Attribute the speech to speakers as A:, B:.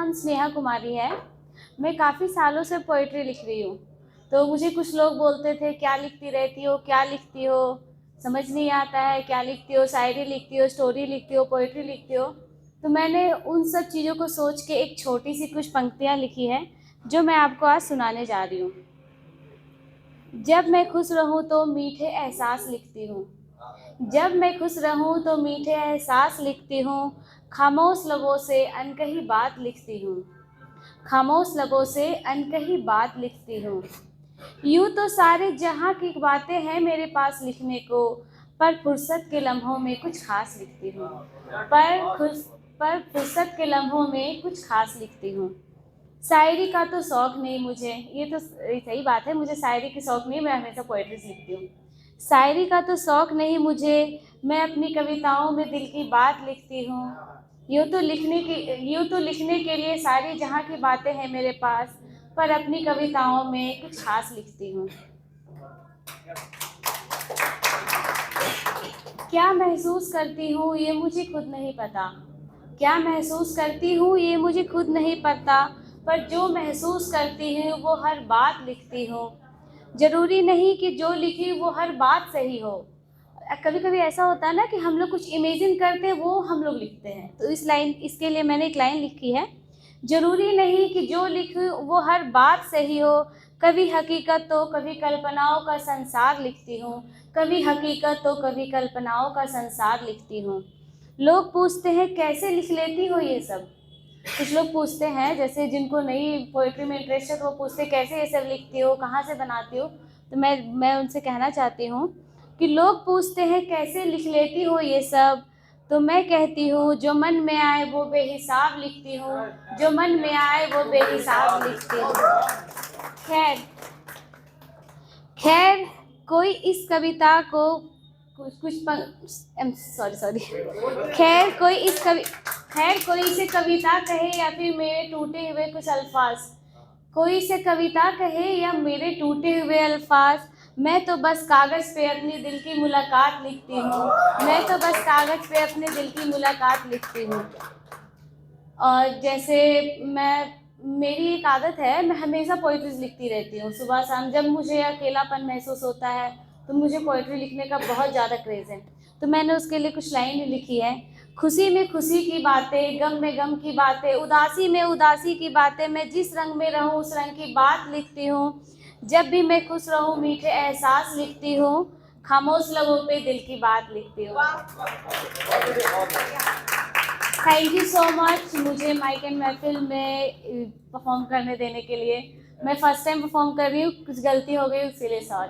A: नाम स्नेहा कुमारी है। मैं काफ़ी सालों से पोइट्री लिख रही हूँ। तो मुझे कुछ लोग बोलते थे क्या लिखती रहती हो, क्या लिखती हो, समझ नहीं आता है, क्या लिखती हो, शायरी लिखती हो, स्टोरी लिखती हो, पोइट्री लिखती हो। तो मैंने उन सब चीज़ों को सोच के एक छोटी सी कुछ पंक्तियाँ लिखी हैं जो मैं आपको आज सुनाने जा रही हूँ। जब मैं खुश रहूँ तो मीठे एहसास लिखती हूँ। जब मैं खुश रहूँ तो मीठे एहसास लिखती हूँ। खामोश लबों से अनकही बात लिखती हूँ। खामोश लबों से अनकही बात लिखती हूँ। यूँ तो सारे जहाँ की बातें हैं मेरे पास लिखने को, पर फुर्सत के लम्हों में कुछ खास लिखती हूँ। पर फुर्सत के लम्हों में कुछ खास लिखती हूँ। शायरी का तो शौक़ नहीं मुझे, ये तो सही बात है, मुझे शायरी की शौक़ नहीं, मैं हमेशा पोएट्रीज लिखती हूँ। शायरी का तो शौक़ नहीं मुझे, मैं अपनी कविताओं में दिल की बात लिखती हूँ। यूँ तो लिखने के लिए सारी जहाँ की बातें हैं मेरे पास, पर अपनी कविताओं में कुछ खास लिखती हूँ। क्या महसूस करती हूँ ये मुझे खुद नहीं पता। क्या महसूस करती हूँ ये मुझे खुद नहीं पता, पर जो महसूस करती हूँ वो हर बात लिखती हूँ। ज़रूरी नहीं कि जो लिखी वो हर बात सही हो। कभी कभी ऐसा होता है ना कि हम लोग कुछ इमेजिन करते हैं, वो हम लोग लिखते हैं। तो इसके लिए मैंने एक लाइन लिखी है। ज़रूरी नहीं कि जो लिखूँ वो हर बात सही हो। कभी हकीकत तो कभी कल्पनाओं का संसार लिखती हूँ। कभी हकीकत तो कभी कल्पनाओं का संसार लिखती हूँ। लोग पूछते हैं कैसे लिख लेती हो ये सब। कुछ लोग पूछते हैं, जैसे जिनको नहीं पोइट्री में इंटरेस्ट है, तो वो पूछते हैं कैसे ये सब लिखती हो, कहाँ से बनाती हो। तो मैं उनसे कहना चाहती हूँ कि लोग पूछते हैं कैसे लिख लेती हो ये सब, तो मैं कहती हूँ जो मन में आए वो बेहिसाब लिखती हूँ। जो मन में आए वो बेहिसाब लिखती हूँ। खैर खैर कोई इस कविता को सॉरी खैर कोई इसे कविता कहे या फिर मेरे टूटे हुए कुछ अल्फाज। कोई इसे कविता कहे या मेरे टूटे हुए अल्फाज, मैं तो बस कागज़ पे अपने दिल की मुलाकात लिखती हूँ। मैं तो बस कागज़ पे अपने दिल की मुलाकात लिखती हूँ। और जैसे मेरी एक आदत है, मैं हमेशा पोइट्रीज लिखती रहती हूँ सुबह शाम। जब मुझे अकेलापन महसूस होता है तो मुझे पोइट्री लिखने का बहुत ज़्यादा क्रेज़ है। तो मैंने उसके लिए कुछ लाइन लिखी है। खुशी में खुशी की बातें, गम में गम की बातें, उदासी में उदासी की बातें, मैं जिस रंग में रहूँ उस रंग की बात लिखती हूँ। जब भी मैं खुश रहूँ मीठे एहसास लिखती हूँ। खामोश लबों पे दिल की बात लिखती हूँ। थैंक यू सो मच मुझे माइक एंड महफिल में परफॉर्म करने देने के लिए। मैं फर्स्ट टाइम परफॉर्म कर रही हूँ, कुछ गलती हो गई उसके लिए सॉरी।